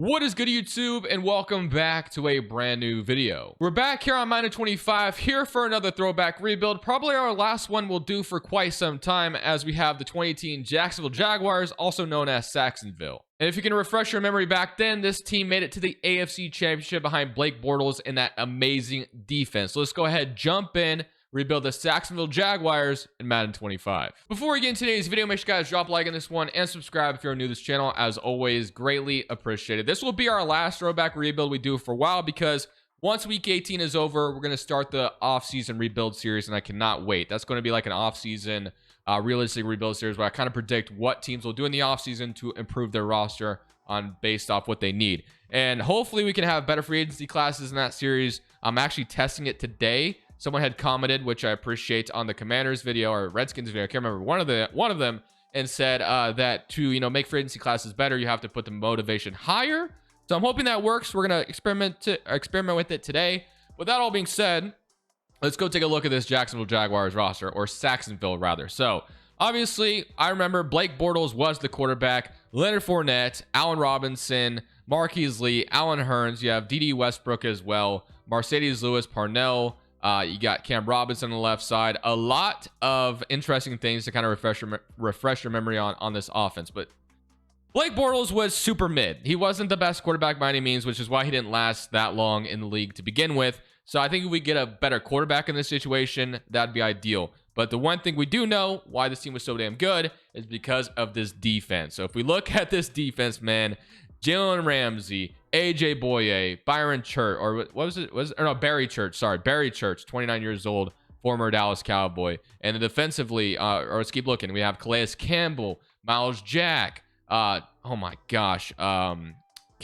What is good, YouTube, and welcome back to a brand new video. We're back here on Madden 25, here for another throwback rebuild, probably our last one we'll do for quite some time, as we have the 2018 Jacksonville Jaguars, also known as Sacksonville. And if you can refresh your memory, back then this team made it to the AFC Championship behind Blake Bortles and that amazing defense. So let's go ahead, jump in, rebuild the Sacksonville Jaguars in Madden 25. Before we get into today's video, make sure you guys drop a like on this one and subscribe if you're new to this channel. As always, greatly appreciated. This will be our last throwback rebuild we do for a while, because once week 18 is over, we're going to start the off-season rebuild series, and I cannot wait. That's going to be like an off-season realistic rebuild series where I kind of predict what teams will do in the off-season to improve their roster on based off what they need. And hopefully we can have better free agency classes in that series. I'm actually testing it today. Someone had commented, which I appreciate, on the Commanders video or Redskins video, I can't remember, one of them, and said that to make free agency classes better, you have to put the motivation higher. So I'm hoping that works. We're gonna experiment with it today. With that all being said, let's go take a look at this Jacksonville Jaguars roster, or Sacksonville rather. So obviously, I remember Blake Bortles was the quarterback, Leonard Fournette, Allen Robinson, Marquise Lee, Allen Hurns. You have D.D. Westbrook as well, Mercedes Lewis, Parnell. You got Cam Robinson on the left side. A lot of interesting things to kind of refresh your memory on this offense. But Blake Bortles was super mid. He wasn't the best quarterback by any means, which is why he didn't last that long in the league to begin with. So I think if we get a better quarterback in this situation, that'd be ideal. But the one thing we do know why this team was so damn good is because of this defense. So if we look at this defense, man, Jalen Ramsey, AJ Boye, Byron Church, or what was it? Barry Church. Sorry, Barry Church, 29 years old, former Dallas Cowboy. And then defensively, or let's keep looking. We have Calais Campbell, Miles Jack. Oh my gosh, can't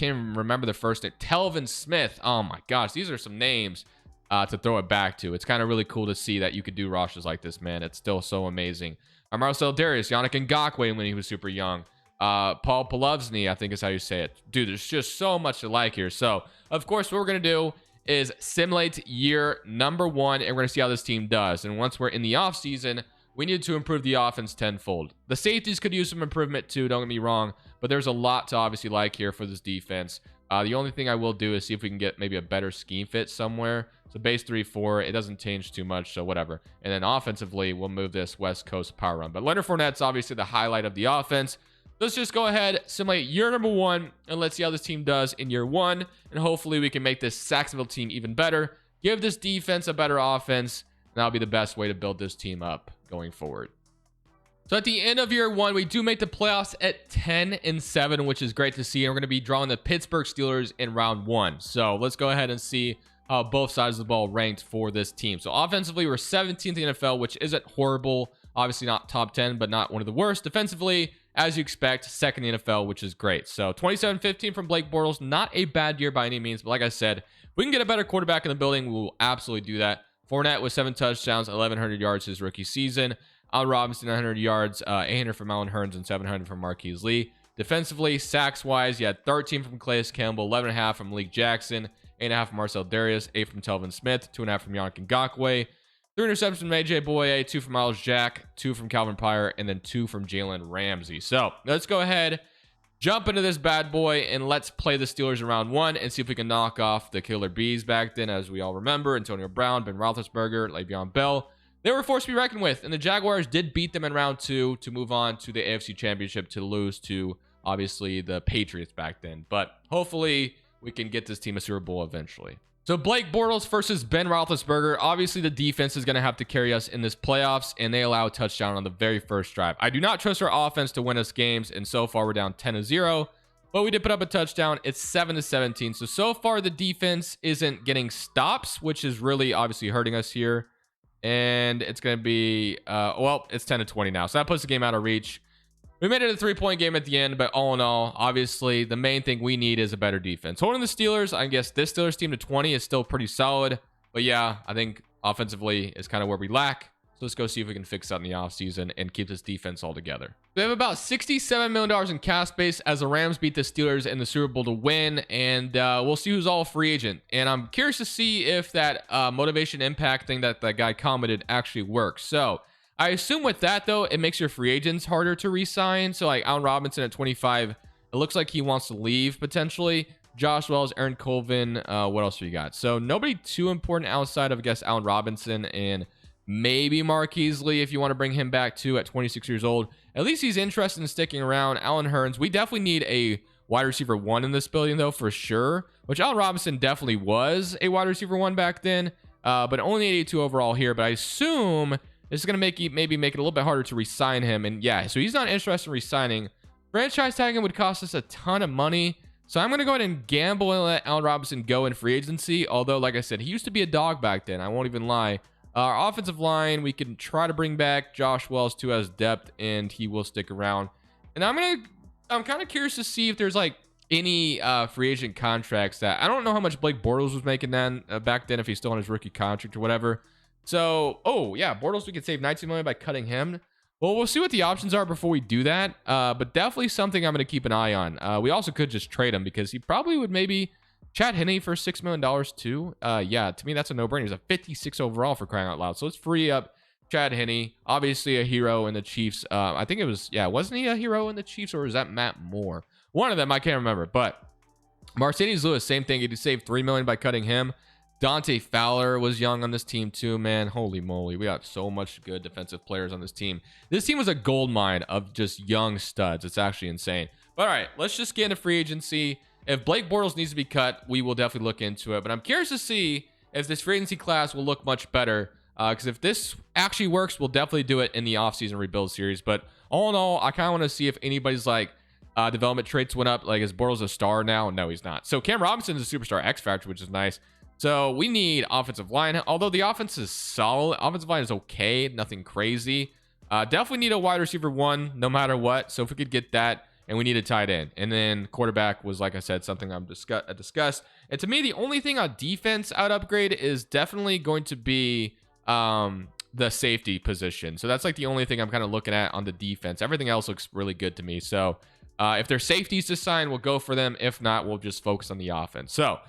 even remember the first name. Telvin Smith. Oh my gosh, these are some names to throw it back to. It's kind of really cool to see that you could do rosters like this, man. It's still so amazing. Marcel Darius, Yannick Ngakoue when he was super young. Paul Polovsny, I think is how you say it. Dude, there's just so much to like here. So of course what we're gonna do is simulate year number 1, and we're gonna see how this team does. And once we're in the off season, we need to improve the offense tenfold. The safeties could use some improvement too, don't get me wrong, but there's a lot to obviously like here for this defense. The only thing I will do is see if we can get maybe a better scheme fit somewhere. So base 3-4, it doesn't change too much, so whatever. And then offensively, we'll move this West Coast power run. But Leonard Fournette's obviously the highlight of the offense. Let's just go ahead, simulate year number 1, and let's see how this team does in year 1. And hopefully we can make this Sacksonville team even better. Give this defense a better offense, and that'll be the best way to build this team up going forward. So at the end of year 1, we do make the playoffs at 10-7, which is great to see. And we're going to be drawing the Pittsburgh Steelers in round 1. So let's go ahead and see how both sides of the ball ranked for this team. So offensively, we're 17th in the NFL, which isn't horrible. Obviously not top 10, but not one of the worst. Defensively, as you expect, second in the NFL, which is great. So 27-15 from Blake Bortles, not a bad year by any means, but like I said, if we can get a better quarterback in the building, we will absolutely do that. Fournette with 7 touchdowns, 1,100 yards his rookie season. Allen Robinson, 900 yards, 800 from Allen Hurns, and 700 from Marquise Lee. Defensively, sacks-wise, you had 13 from Calais Campbell, 11.5 from Malik Jackson, 8.5 from Marcel Darius, 8 from Telvin Smith, 2.5 from Yannick Ngakoue. 3 interceptions from AJ Boye, 2 from Miles Jack, 2 from Calvin Pryor, and then 2 from Jalen Ramsey. So let's go ahead, jump into this bad boy, and let's play the Steelers in round 1 and see if we can knock off the Killer Bees back then. As we all remember, Antonio Brown, Ben Roethlisberger, Le'Veon Bell. They were forced to be reckoned with, and the Jaguars did beat them in round 2 to move on to the AFC Championship, to lose to, obviously, the Patriots back then. But hopefully we can get this team a Super Bowl eventually. So Blake Bortles versus Ben Roethlisberger. Obviously, the defense is going to have to carry us in this playoffs, and they allow a touchdown on the very first drive. I do not trust our offense to win us games, and so far we're down 10-0. But we did put up a touchdown. It's 7-17. So far the defense isn't getting stops, which is really obviously hurting us here. And it's going to be, well, it's 10-20 now. So that puts the game out of reach. We made it a 3-point game at the end, but all in all, obviously, the main thing we need is a better defense. Holding the Steelers, I guess this Steelers team to 20 is still pretty solid. But yeah, I think offensively is kind of where we lack. So let's go see if we can fix that in the offseason and keep this defense all together. We have about $67 million in cap space as the Rams beat the Steelers in the Super Bowl to win. And we'll see who's all free agent. And I'm curious to see if that motivation impact thing that guy commented actually works. So I assume with that, though, it makes your free agents harder to re-sign. So like Allen Robinson at 25, It looks like he wants to leave potentially. Josh Wells, Aaron Colvin. What else we got? So nobody too important outside of, I guess, Allen Robinson and maybe Marquise Lee if you want to bring him back too at 26 years old. At least he's interested in sticking around. Allen Hurns. We definitely need a wide receiver 1 in this building though, for sure. Which Allen Robinson definitely was a wide receiver 1 back then. But only 82 overall here. But I assume this is going to maybe make it a little bit harder to re-sign him. And yeah, so he's not interested in re-signing. Franchise tagging would cost us a ton of money. So I'm going to go ahead and gamble and let Allen Robinson go in free agency. Although, like I said, he used to be a dog back then. I won't even lie. Our offensive line, we can try to bring back Josh Wells too as depth, and he will stick around. And I'm kind of curious to see if there's like any free agent contracts that I don't know how much Blake Bortles was making then back then, if he's still on his rookie contract or whatever. So, oh yeah, Bortles, we could save $19 million by cutting him. Well, we'll see what the options are before we do that. But definitely something I'm going to keep an eye on. We also could just trade him because he probably would maybe Chad Henne for $6 million too. Yeah, to me, that's a no-brainer. He's a 56 overall for crying out loud. So let's free up Chad Henne. Obviously a hero in the Chiefs. I think it was, yeah, wasn't he a hero in the Chiefs, or was that Matt Moore? One of them, I can't remember. But Mercedes Lewis, same thing. He saved $3 million by cutting him. Dante Fowler was young on this team too, man. Holy moly. We got so much good defensive players on this team. This team was a gold mine of just young studs. It's actually insane. But all right, let's just get into free agency. If Blake Bortles needs to be cut, we will definitely look into it. But I'm curious to see if this free agency class will look much better. Because if this actually works, we'll definitely do it in the offseason rebuild series. But all in all, I kind of want to see if anybody's like development traits went up. Like, is Bortles a star now? No, he's not. So Cam Robinson is a superstar X Factor, which is nice. So we need offensive line. Although the offense is solid, offensive line is okay, nothing crazy. Definitely need a wide receiver 1 no matter what. So if we could get that, and we need a tight end. And then quarterback was, like I said, something I discussed. And to me, the only thing on defense I'd upgrade is definitely going to be the safety position. So that's like the only thing I'm kind of looking at on the defense. Everything else looks really good to me. So if there's safeties to sign, we'll go for them. If not, we'll just focus on the offense. So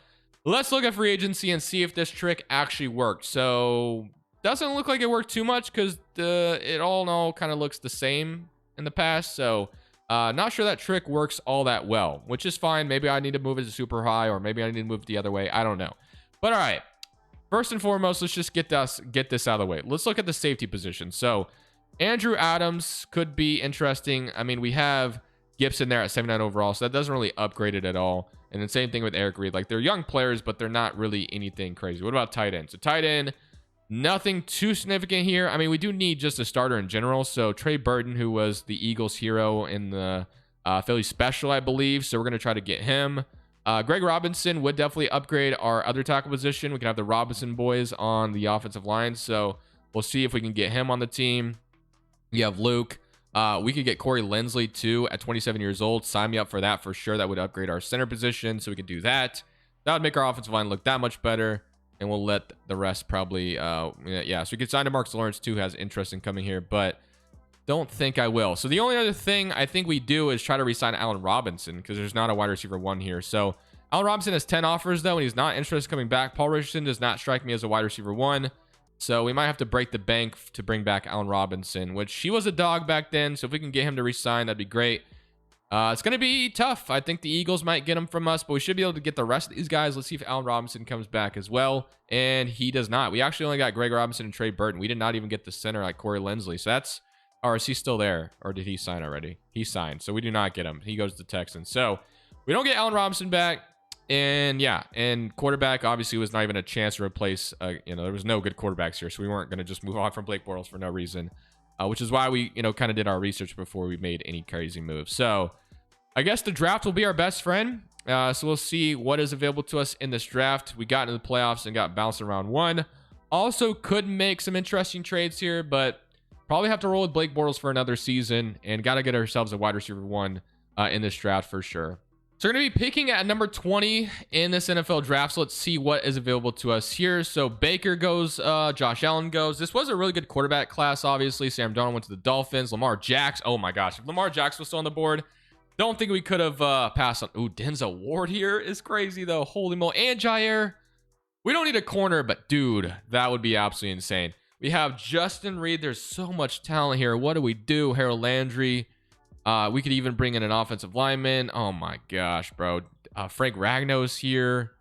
let's look at free agency and see if this trick actually worked. So doesn't look like it worked too much because it all in all kind of looks the same in the past. So not sure that trick works all that well, which is fine. Maybe I need to move it to super high, or maybe I need to move it the other way. I don't know. But all right, first and foremost, let's just get this out of the way. Let's look at the safety position. So Andrew Adams could be interesting. I mean, we have Gibson there at 79 overall, so that doesn't really upgrade it at all. And then same thing with Eric Reed. Like, they're young players, but they're not really anything crazy. What about tight end? So tight end, nothing too significant here. I mean, we do need just a starter in general. So Trey Burton, who was the Eagles hero in the Philly special, I believe. So we're going to try to get him. Greg Robinson would definitely upgrade our other tackle position. We can have the Robinson boys on the offensive line. So we'll see if we can get him on the team. You have Luke. We could get Corey Lindsley too at 27 years old. Sign me up for that for sure. That would upgrade our center position. So we could do that. That would make our offensive line look that much better. And we'll let the rest probably, yeah. So we could sign to Marcus Lawrence too, has interest in coming here, but don't think I will. So the only other thing I think we do is try to re-sign Allen Robinson, because there's not a wide receiver 1 here. So Allen Robinson has 10 offers though, and he's not interested in coming back. Paul Richardson does not strike me as a wide receiver 1. So we might have to break the bank to bring back Allen Robinson, which he was a dog back then. So if we can get him to re-sign, that'd be great. It's going to be tough. I think the Eagles might get him from us, but we should be able to get the rest of these guys. Let's see if Allen Robinson comes back as well. And he does not. We actually only got Greg Robinson and Trey Burton. We did not even get the center like Corey Lindsley. So that's, or is he still there? Or did he sign already? He signed. So we do not get him. He goes to the Texans. So we don't get Allen Robinson back. And yeah, and quarterback obviously was not even a chance to replace, there was no good quarterbacks here. So we weren't going to just move on from Blake Bortles for no reason. Which is why we, kind of did our research before we made any crazy moves. So I guess the draft will be our best friend. So we'll see what is available to us in this draft. We got into the playoffs and got bounced in round 1. Also could make some interesting trades here, but probably have to roll with Blake Bortles for another season, and got to get ourselves a wide receiver 1 in this draft for sure. So we're going to be picking at number 20 in this NFL draft. So let's see what is available to us here. So Baker goes, Josh Allen goes. This was a really good quarterback class, obviously. Sam Darnold went to the Dolphins. Lamar Jackson. Oh my gosh. If Lamar Jackson was still on the board, don't think we could have passed on. Ooh, Denzel Ward here is crazy though. Holy moly. And Jair. We don't need a corner, but dude, that would be absolutely insane. We have Justin Reed. There's so much talent here. What do we do? Harold Landry. We could even bring in an offensive lineman. Oh my gosh, bro. Frank Ragno's here.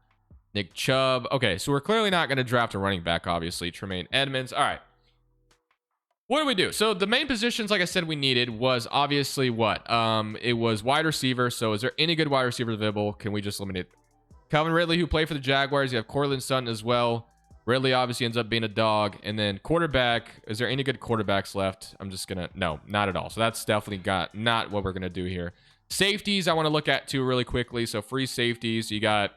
Nick Chubb. Okay, so we're clearly not going to draft a running back, obviously. Tremaine Edmonds. All right. What do we do? So the main positions, like I said, we needed was obviously what? It was wide receiver. So is there any good wide receivers available? Can we just eliminate Calvin Ridley, who played for the Jaguars? You have Cortland Sutton as well. Ridley obviously ends up being a dog. And then quarterback. Is there any good quarterbacks left? I'm just going to... No, not at all. So that's definitely not what we're going to do here. Safeties I want to look at too really quickly. So free safeties. You got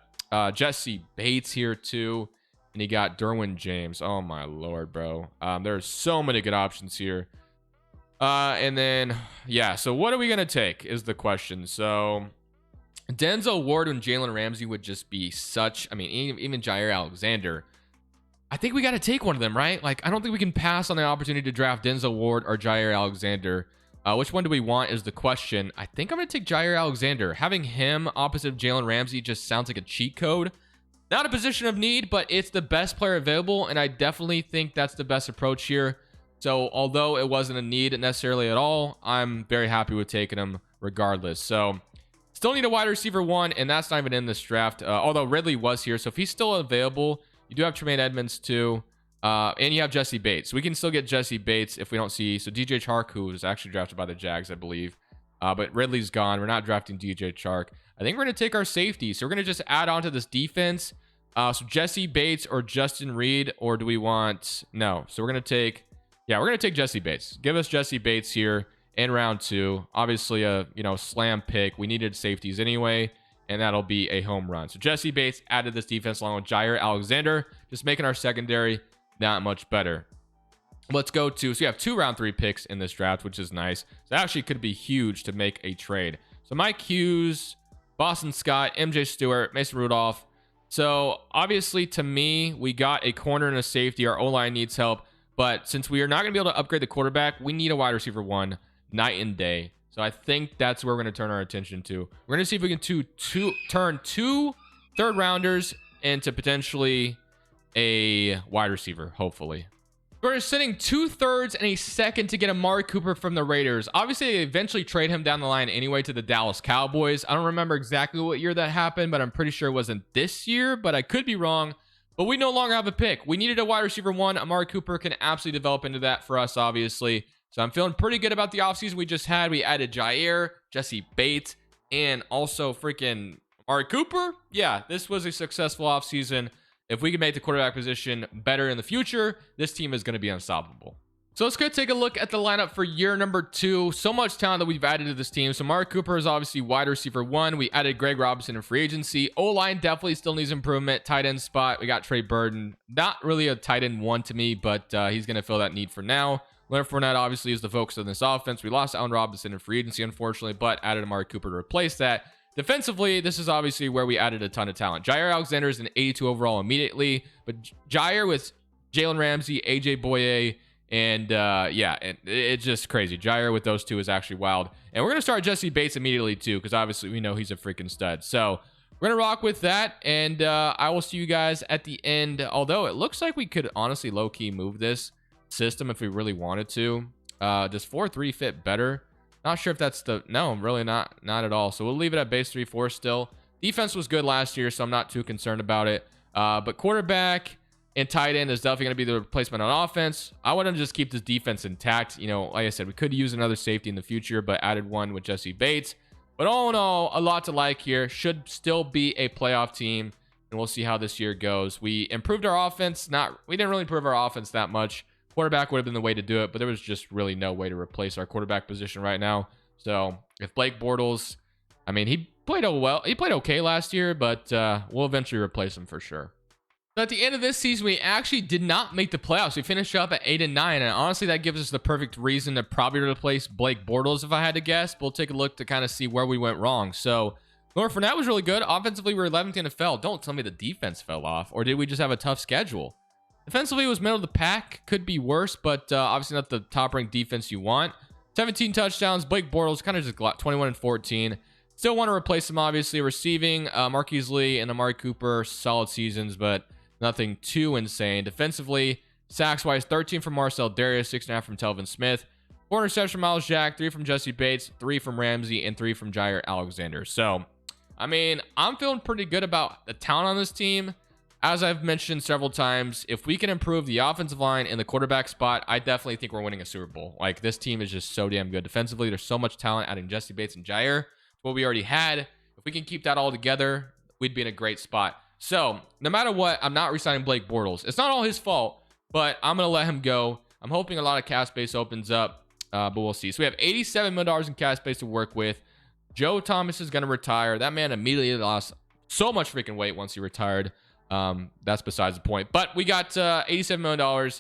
Jesse Bates here too. And you got Derwin James. Oh my lord, bro. There's so many good options here. And then, yeah. So what are we going to take is the question. So Denzel Ward and Jalen Ramsey would just be such... I mean, even Jair Alexander... I think we got to take one of them, right? Like, I don't think we can pass on the opportunity to draft Denzel Ward or Jair Alexander. Which one do we want is the question. I think I'm going to take Jair Alexander. Having him opposite of Jalen Ramsey just sounds like a cheat code. Not a position of need, but it's the best player available, and I definitely think that's the best approach here. So, although it wasn't a need necessarily at all, I'm very happy with taking him regardless. So, still need a wide receiver one, and that's not even in this draft. Although Ridley was here, so if he's still available... You do have Tremaine Edmonds too. And you have Jesse Bates. So we can still get Jesse Bates if we don't see... So DJ Chark, who was actually drafted by the Jags, I believe. But Ridley's gone. We're not drafting DJ Chark. I think we're going to take our safety. So we're going to just add on to this defense. So Jesse Bates or Justin Reed. Or do we want... No. So we're going to take... Yeah, we're going to take Jesse Bates. Give us Jesse Bates here in round 2. Obviously a, slam pick. We needed safeties anyway. And that'll be a home run. So Jesse Bates added this defense along with Jair Alexander, just making our secondary that much better. Let's go to... So you have 2 round 3 picks in this draft, which is nice. So actually could be huge to make a trade. So Mike Hughes, Boston Scott, MJ Stewart, Mason Rudolph. So obviously to me, we got a corner and a safety. Our O-line needs help. But since we are not going to be able to upgrade the quarterback, we need a wide receiver one night and day. So I think that's where we're going to turn our attention to. We're going to see if we can turn 2 third rounders into potentially a wide receiver, hopefully. We're sending 2 thirds and a second to get Amari Cooper from the Raiders. Obviously, they eventually trade him down the line anyway to the Dallas Cowboys. I don't remember exactly what year that happened, but I'm pretty sure it wasn't this year, but I could be wrong. But we no longer have a pick. We needed a wide receiver one. Amari Cooper can absolutely develop into that for us, obviously. So I'm feeling pretty good about the offseason we just had. We added Jair, Jesse Bates, and also freaking Amari Cooper. Yeah, this was a successful offseason. If we can make the quarterback position better in the future, this team is going to be unstoppable. So let's go take a look at the lineup for year number 2. So much talent that we've added to this team. So Amari Cooper is obviously wide receiver 1. We added Greg Robinson in free agency. O-line definitely still needs improvement. Tight end spot, we got Trey Burton. Not really a tight end 1 to me, but he's going to fill that need for now. Leonard Fournette obviously is the focus of this offense. We lost Allen Robinson in free agency, unfortunately, but added Amari Cooper to replace that. Defensively, this is obviously where we added a ton of talent. Jair Alexander is an 82 overall immediately, but Jair with Jalen Ramsey, AJ Boye, and it's just crazy. Jair with those 2 is actually wild. And we're going to start Jesse Bates immediately too, because obviously we know he's a freaking stud. So we're going to rock with that, and I will see you guys at the end. Although it looks like we could honestly low-key move this system if we really wanted to. Does 4-3 fit better? Not sure if that's the... No, really not at all. So we'll leave it at base 3-4 still. Defense was good last year, so I'm not too concerned about it. But quarterback and tight end is definitely going to be the replacement on offense. I want to just keep this defense intact. Like I said, we could use another safety in the future, but added one with Jesse Bates. But all in all, a lot to like here. Should still be a playoff team, and we'll see how this year goes. We improved our offense. We didn't really improve our offense that much. Quarterback would have been the way to do it, but there was just really no way to replace our quarterback position right now. So if Blake Bortles, I mean, he played okay last year, but we'll eventually replace him for sure. So at the end of this season, we actually did not make the playoffs. We finished up at 8-9, and honestly, that gives us the perfect reason to probably replace Blake Bortles if I had to guess. But we'll take a look to kind of see where we went wrong. So Leonard Fournette was really good. Offensively, we were 11th in the NFL. Don't tell me the defense fell off, or did we just have a tough schedule? Defensively, it was middle of the pack. Could be worse, but obviously not the top-ranked defense you want. 17 touchdowns. Blake Bortles kind of just 21-14. Still want to replace him, obviously. Receiving, Marquise Lee and Amari Cooper, solid seasons, but nothing too insane. Defensively, sacks-wise, 13 from Marcel Darius, 6.5 from Telvin Smith. 4 interceptions from Miles Jack, 3 from Jesse Bates, 3 from Ramsey, and 3 from Jair Alexander. So, I mean, I'm feeling pretty good about the talent on this team. As I've mentioned several times, if we can improve the offensive line and the quarterback spot, I definitely think we're winning a Super Bowl. Like, this team is just so damn good defensively. There's so much talent adding Jesse Bates and Jair, what we already had. If we can keep that all together, we'd be in a great spot. So, no matter what, I'm not re-signing Blake Bortles. It's not all his fault, but I'm going to let him go. I'm hoping a lot of cap space opens up, but we'll see. So, we have $87 million in cap space to work with. Joe Thomas is going to retire. That man immediately lost so much freaking weight once he retired. That's besides the point. But we got $87 million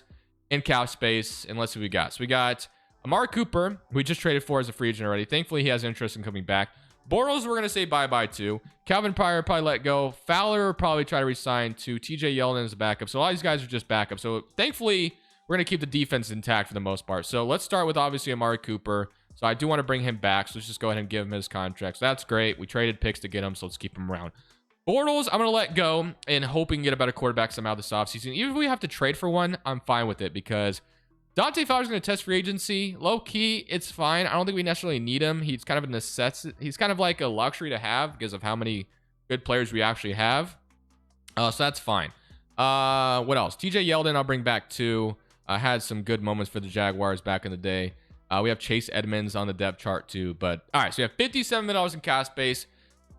in cap space, and let's see what we got. So we got Amari Cooper, who we just traded for as a free agent already. Thankfully, he has interest in coming back. Bortles, we're going to say bye-bye to. Calvin Pryor probably let go. Fowler probably try to resign to. TJ Yeldon as a backup. So a lot of these guys are just backup. So thankfully, we're going to keep the defense intact for the most part. So let's start with obviously Amari Cooper. So I do want to bring him back. So let's just go ahead and give him his contract. So that's great. We traded picks to get him, so let's keep him around. Bortles, I'm going to let go and hoping to get a better quarterback somehow this offseason. Even if we have to trade for one, I'm fine with it because Dante Fowler's going to test free agency. Low key, it's fine. I don't think we necessarily need him. He's kind of a necessity. He's kind of like a luxury to have because of how many good players we actually have. So that's fine. What else? TJ Yeldon, I'll bring back too. Had some good moments for the Jaguars back in the day. We have Chase Edmonds on the depth chart too. But all right, so we have $57 million in cap space.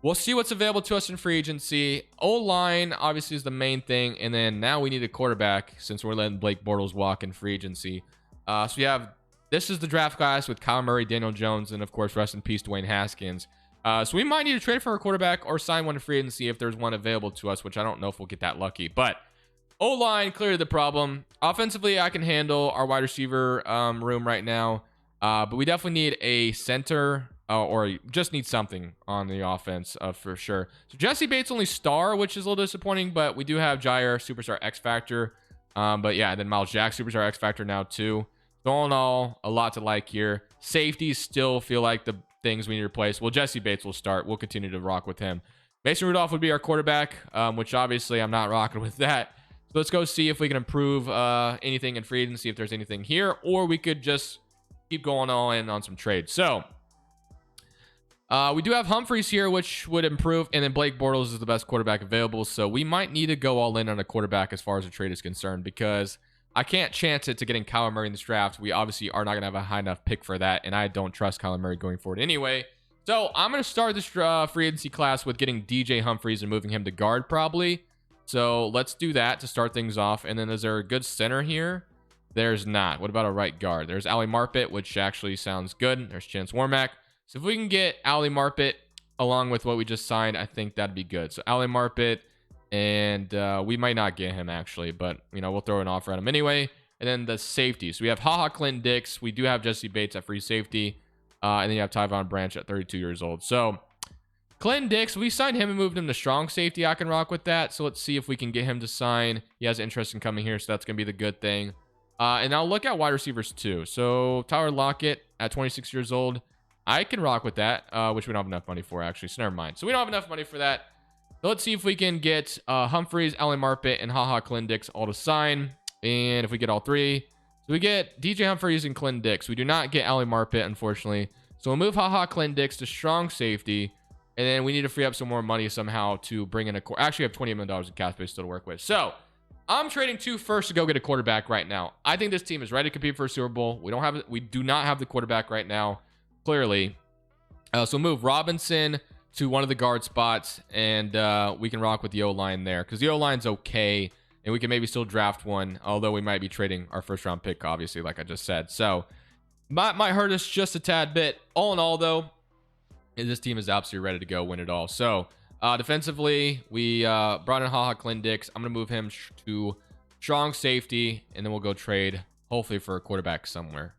We'll see what's available to us in free agency. O-line obviously is the main thing. And then now we need a quarterback since we're letting Blake Bortles walk in free agency. So we have, this is the draft class with Kyle Murray, Daniel Jones, and of course, rest in peace, Dwayne Haskins. So we might need to trade for a quarterback or sign one in free agency if there's one available to us, which I don't know if we'll get that lucky. But O-line, clearly the problem. Offensively, I can handle our wide receiver room right now. But we definitely need a center or just need something on the offense for sure. So Jesse Bates only star, which is a little disappointing, but we do have Jair, superstar X Factor. But yeah, and then Miles Jack, superstar X Factor now too. So all in all, a lot to like here. Safeties still feel like the things we need to replace. Well, Jesse Bates will start. We'll continue to rock with him. Mason Rudolph would be our quarterback, which obviously I'm not rocking with that. So let's go see if we can improve anything in free agency, if there's anything here, or we could just keep going all in on some trades. So we do have Humphreys here, which would improve, and then Blake Bortles is the best quarterback available. So we might need to go all in on a quarterback as far as the trade is concerned, because I can't chance it to getting Kyler Murray in this draft. We obviously are not going to have a high enough pick for that, and I don't trust Kyler Murray going forward anyway. So I'm going to start this free agency class with getting DJ Humphreys and moving him to guard probably. So let's do that to start things off. And then is there a good center here? There's not. What about a right guard? There's Ali Marpet, which actually sounds good. There's Chance Warmack. So if we can get Ali Marpet along with what we just signed, I think that'd be good. So Ali Marpet, and we might not get him actually, but you know, we'll throw an offer at him anyway. And then the safety. So we have HaHa Clinton Dix. We do have Jesse Bates at free safety. And then you have Tyvon Branch at 32 years old. So Clinton Dix, we signed him and moved him to strong safety. I can rock with that. So let's see if we can get him to sign. He has interest in coming here, so that's going to be the good thing. And I'll look at wide receivers too. So Tyler Lockett at 26 years old. I can rock with that, which we don't have enough money for actually. So never mind. So we don't have enough money for that. So let's see if we can get Humphreys, Ali Marpet, and HaHa Clinton Dix all to sign. And if we get all three. So we get DJ Humphreys and Clinton Dix. We do not get Ali Marpet, unfortunately. So we'll move HaHa Clinton Dix to strong safety. And then we need to free up some more money somehow to bring in a actually, I have $28 million in cap space still to work with. So I'm trading 2 firsts to go get a quarterback right now. I think this team is ready to compete for a Super Bowl. We do not have the quarterback right now, clearly. So we'll move Robinson to one of the guard spots, and we can rock with the O-line there because the O-line's okay, and we can maybe still draft one, although we might be trading our first-round pick, obviously, like I just said. So might hurt us just a tad bit. All in all, though, this team is absolutely ready to go win it all. So defensively, we brought in HaHa Clinton Dix. I'm going to move him to strong safety, and then we'll go trade, hopefully, for a quarterback somewhere.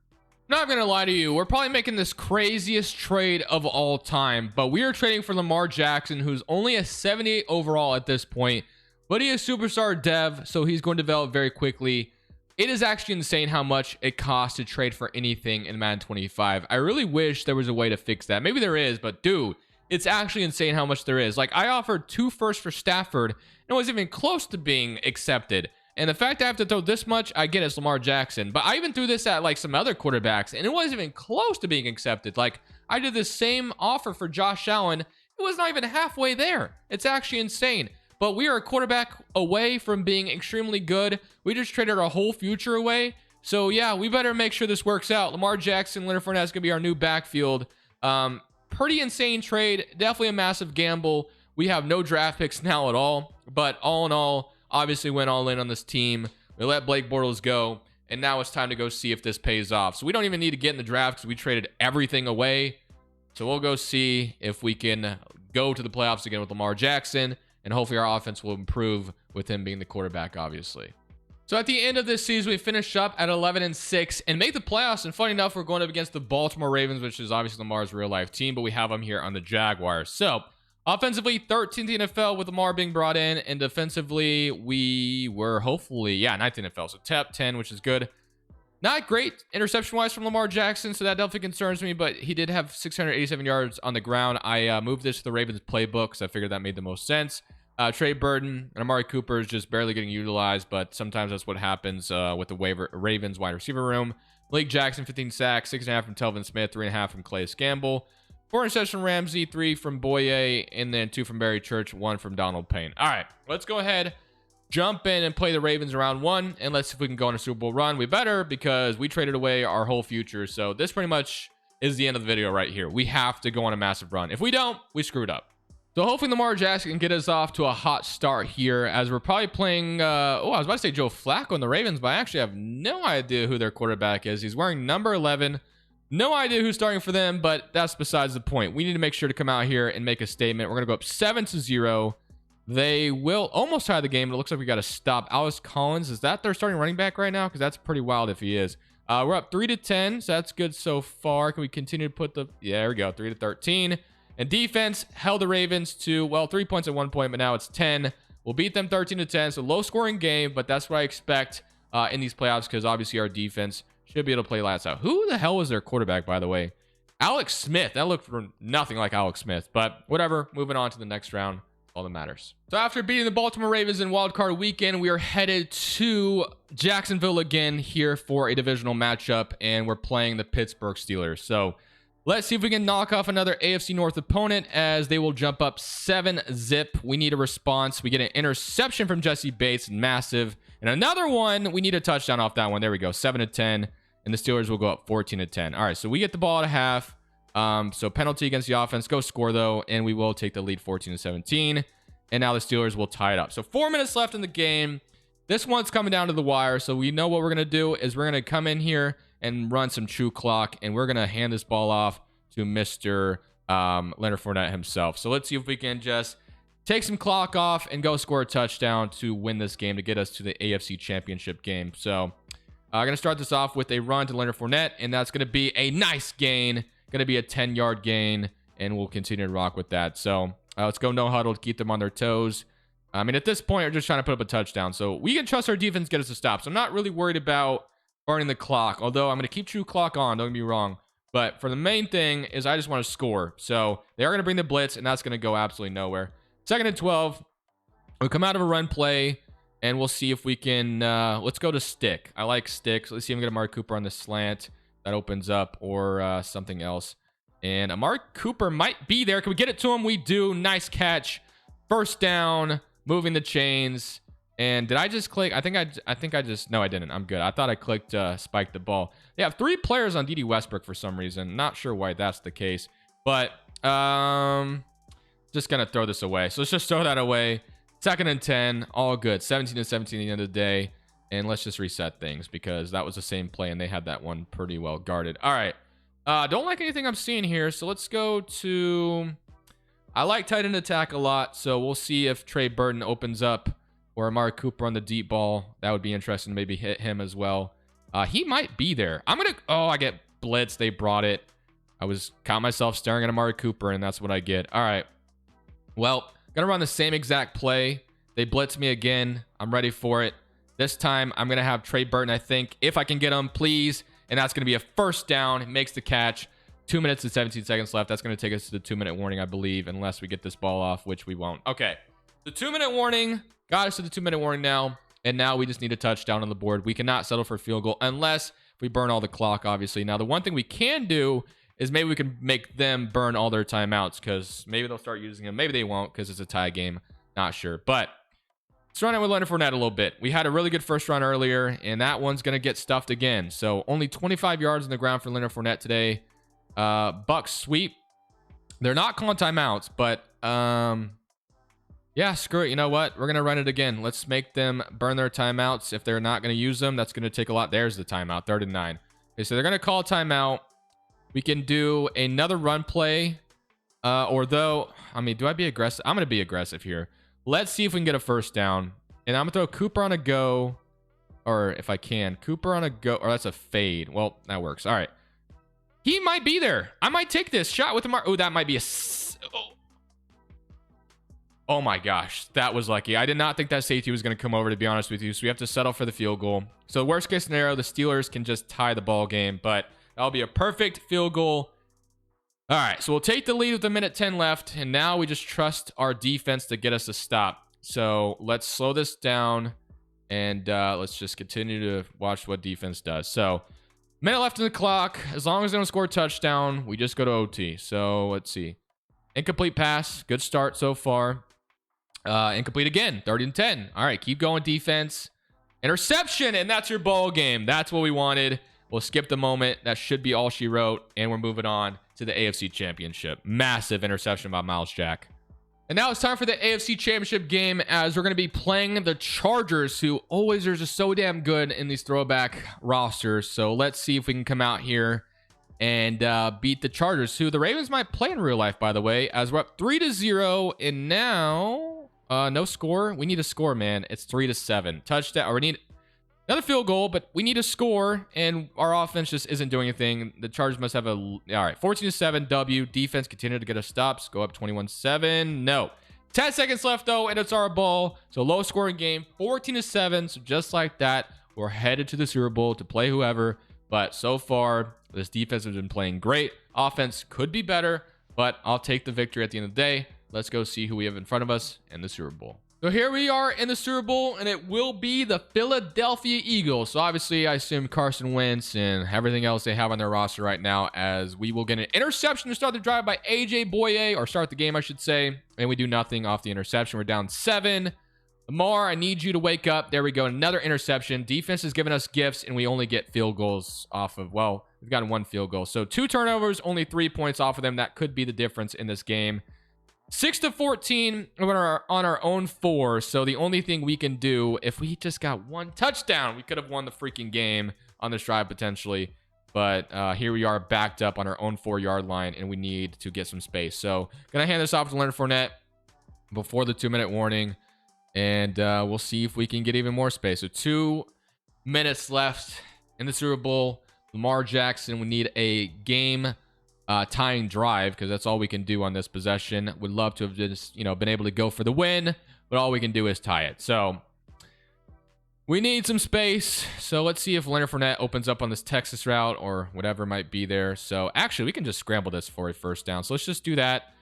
Not gonna lie to you, we're probably making this craziest trade of all time, but we are trading for Lamar Jackson, who's only a 78 overall at this point, but he is superstar dev, so he's going to develop very quickly. It is actually insane how much it costs to trade for anything in Madden 25. I really wish there was a way to fix that. Maybe there is, but dude, it's actually insane how much there is. Like, I offered 2 firsts for Stafford, and it wasn't even close to being accepted. And the fact I have to throw this much, I get it's Lamar Jackson. But I even threw this at like some other quarterbacks, and it wasn't even close to being accepted. Like, I did the same offer for Josh Allen. It was not even halfway there. It's actually insane. But we are a quarterback away from being extremely good. We just traded our whole future away. So yeah, we better make sure this works out. Lamar Jackson, Leonard Fournette is going to be our new backfield. Pretty insane trade. Definitely a massive gamble. We have no draft picks now at all. But all in all, obviously went all in on this team. We let Blake Bortles go. And now it's time to go see if this pays off. So we don't even need to get in the draft because we traded everything away. So we'll go see if we can go to the playoffs again with Lamar Jackson. And hopefully our offense will improve with him being the quarterback, obviously. So at the end of this season, we finish up at 11-6 and make the playoffs. And funny enough, we're going up against the Baltimore Ravens, which is obviously Lamar's real life team, but we have them here on the Jaguars. So offensively, 13th NFL with Lamar being brought in, and defensively, we were hopefully, 9th NFL. So top 10, which is good. Not great interception-wise from Lamar Jackson, so that definitely concerns me, but he did have 687 yards on the ground. I moved this to the Ravens playbook because I figured that made the most sense. Trey Burton and Amari Cooper is just barely getting utilized, but sometimes that's what happens with the Ravens wide receiver room. Malik Jackson, 15 sacks, 6.5 from Telvin Smith, 3.5 from Calais Campbell, 4 interceptions from Ramsey, 3 from Boye, and then 2 from Barry Church, 1 from Donald Payne. All right, let's go ahead, jump in and play the Ravens round 1, and let's see if we can go on a Super Bowl run. We better, because we traded away our whole future. So this pretty much is the end of the video right here. We have to go on a massive run. If we don't, we screwed up. So hopefully Lamar Jackson can get us off to a hot start here, as we're probably playing, I was about to say Joe Flacco and the Ravens, but I actually have no idea who their quarterback is. He's wearing number 11. No idea who's starting for them, but that's besides the point. We need to make sure to come out here and make a statement. We're going to go up 7-0. They will almost tie the game, but it looks like we got to stop. Alice Collins, is that their starting running back right now? Because that's pretty wild if he is. We're up 3-10, so that's good so far. Can we continue to put the... Yeah, there we go, 3-13. And defense held the Ravens to, well, 3 points at one point, but now it's 10. We'll beat them 13-10. So low-scoring game, but that's what I expect in these playoffs, because obviously our defense should be able to play lights out. Who the hell was their quarterback, by the way? Alex Smith. That looked for nothing like Alex Smith, but whatever. Moving on to the next round. All that matters. So after beating the Baltimore Ravens in wildcard weekend, we are headed to Jacksonville again here for a divisional matchup, and we're playing the Pittsburgh Steelers. So let's see if we can knock off another AFC North opponent, as they will jump up 7-zip. We need a response. We get an interception from Jesse Bates, massive. And another one, we need a touchdown off that one. There we go, 7-10. And the Steelers will go up 14-10. All right, so we get the ball at a half. So penalty against the offense. Go score, though, and we will take the lead 14-17. And now the Steelers will tie it up. So 4 minutes left in the game. This one's coming down to the wire, so we know what we're going to do is we're going to come in here and run some true clock, and we're going to hand this ball off to Mr. Leonard Fournette himself. So let's see if we can just take some clock off and go score a touchdown to win this game to get us to the AFC Championship game. So I'm going to start this off with a run to Leonard Fournette, and that's going to be a nice gain. Going to be a 10-yard gain, and we'll continue to rock with that. So let's go no huddle to keep them on their toes. I mean, at this point, we're just trying to put up a touchdown. So we can trust our defense to get us a stop. So I'm not really worried about burning the clock, although I'm going to keep true clock on. Don't get me wrong. But for the main thing is I just want to score. So they are going to bring the blitz, and that's going to go absolutely nowhere. 2nd and 12. We'll come out of a run play, and we'll see if we can... let's go to stick. I like sticks. Let's see if we can get Amari Cooper on the slant. That opens up, or something else. And Amari Cooper might be there. Can we get it to him? We do. Nice catch. First down. Moving the chains. And did I just click? I think I just... No, I didn't. I'm good. I thought I clicked spike the ball. They have 3 players on D.D. Westbrook for some reason. Not sure why that's the case. But just going to throw this away. So let's just throw that away. 2nd and 10. All good. 17-17 at the end of the day. And let's just reset things, because that was the same play, and they had that one pretty well guarded. All right. Don't like anything I'm seeing here. So let's go to... I like tight end attack a lot. So we'll see if Trey Burton opens up, or Amari Cooper on the deep ball. That would be interesting to maybe hit him as well. He might be there. I'm going to... Oh, I get blitz. They brought it. I caught myself staring at Amari Cooper, and that's what I get. All right. Well, going to run the same exact play. They blitz me again. I'm ready for it. This time, I'm going to have Trey Burton, I think, if I can get him, please. And that's going to be a first down. Makes the catch. 2 minutes and 17 seconds left. That's going to take us to the 2-minute warning, I believe, unless we get this ball off, which we won't. Okay. The 2-minute warning got us to the 2-minute warning now. And now we just need a touchdown on the board. We cannot settle for a field goal unless we burn all the clock, obviously. Now, the one thing we can do is maybe we can make them burn all their timeouts, because maybe they'll start using them. Maybe they won't, because it's a tie game. Not sure. But let's run it with Leonard Fournette a little bit. We had a really good first run earlier, and that one's going to get stuffed again. So only 25 yards on the ground for Leonard Fournette today. Bucks sweep. They're not calling timeouts, but yeah, screw it. You know what? We're going to run it again. Let's make them burn their timeouts. If they're not going to use them, that's going to take a lot. There's the timeout, 3rd and 9. Okay, so they're going to call a timeout. We can do another run play. Or though, I mean, do I be aggressive? I'm going to be aggressive here. Let's see if we can get a first down. And I'm going to throw Cooper on a go. Or if I can, Cooper on a go. Or that's a fade. Well, that works. All right. He might be there. I might take this shot with Lamar. Oh, that might be a... Oh my gosh, that was lucky. I did not think that safety was going to come over, to be honest with you. So we have to settle for the field goal. So worst case scenario, the Steelers can just tie the ball game, but that'll be a perfect field goal. All right, so we'll take the lead with 1:10 left, and now we just trust our defense to get us a stop. So let's slow this down, and let's just continue to watch what defense does. So minute left in the clock. As long as they don't score a touchdown, we just go to OT. So let's see. Incomplete pass. Good start so far. Incomplete again. 3rd and 10. All right, keep going, defense. Interception, and that's your ball game. That's what we wanted. We'll skip the moment. That should be all she wrote, and we're moving on to the AFC Championship. Massive interception by Miles Jack. And now it's time for the AFC Championship game, as we're going to be playing the Chargers, who always are just so damn good in these throwback rosters. So let's see if we can come out here and beat the Chargers, who the Ravens might play in real life, by the way, as we're up 3-0, and now... no score. We need a score, man. It's 3-7. Touchdown. Or we need another field goal, but we need a score, and our offense just isn't doing anything. The Chargers must have a... All right, 14-7 W. Defense continue to get us stops. Go up 21-7. No. 10 seconds left, though, and it's our ball. So low scoring game. 14-7. So just like that, we're headed to the Super Bowl to play whoever. But so far, this defense has been playing great. Offense could be better, but I'll take the victory at the end of the day. Let's go see who we have in front of us in the Super Bowl. So here we are in the Super Bowl, and it will be the Philadelphia Eagles. So obviously, I assume Carson Wentz and everything else they have on their roster right now, as we will get an interception to start the drive by A.J. Boye, or start the game, I should say. And we do nothing off the interception. We're down 7. Lamar, I need you to wake up. There we go. Another interception. Defense is giving us gifts, and we only get field goals off of, well, we've gotten 1 field goal. So 2 turnovers, only 3 points off of them. That could be the difference in this game. 6-14 on our own 4. So the only thing we can do, if we just got 1 touchdown, we could have won the freaking game on this drive potentially. But here we are backed up on our own 4-yard line, and we need to get some space. So gonna hand this off to Leonard Fournette before the 2-minute warning, and we'll see if we can get even more space. So 2 minutes left in the Super Bowl. Lamar Jackson, we need a game tying drive, because that's all we can do on this possession. Would love to have just, been able to go for the win, but all we can do is tie it. So we need some space. So let's see if Leonard Fournette opens up on this Texas route or whatever might be there. So actually, we can just scramble this for a first down. So let's just do that.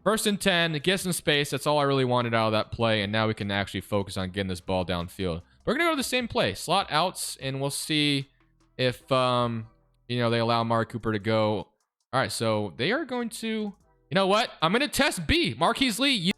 1st and 10, get some space. That's all I really wanted out of that play, and now we can actually focus on getting this ball downfield. We're gonna go to the same play, slot outs, and we'll see if they allow Amari Cooper to go. All right, so they are going to... You know what? I'm going to test B. Marquise Lee.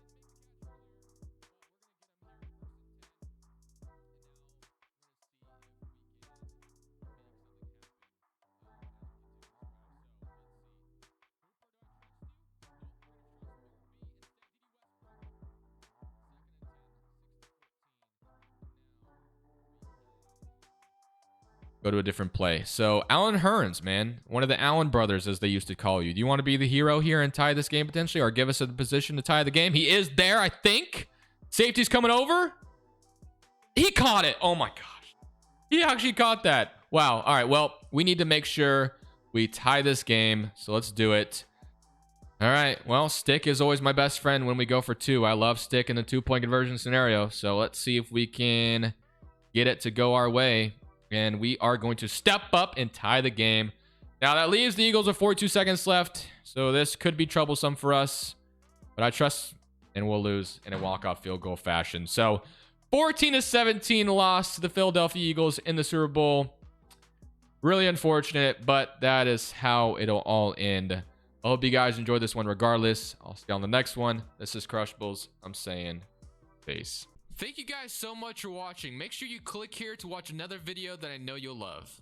Go to a different play. So Allen Hurns, man, one of the Allen brothers, as they used to call you. Do you want to be the hero here and tie this game potentially, or give us a position to tie the game? He is there, I think. Safety's coming over. He caught it. Oh my gosh. He actually caught that. Wow. All right. Well, we need to make sure we tie this game. So let's do it. All right. Well, stick is always my best friend when we go for 2. I love stick in the 2-point conversion scenario. So let's see if we can get it to go our way. And we are going to step up and tie the game. Now, that leaves the Eagles with 42 seconds left. So this could be troublesome for us. But I trust, and we'll lose in a walk-off field goal fashion. So 14-17 loss to the Philadelphia Eagles in the Super Bowl. Really unfortunate, but that is how it'll all end. I hope you guys enjoyed this one regardless. I'll see you on the next one. This is Crushables. I'm saying peace. Thank you guys so much for watching. Make sure you click here to watch another video that I know you'll love.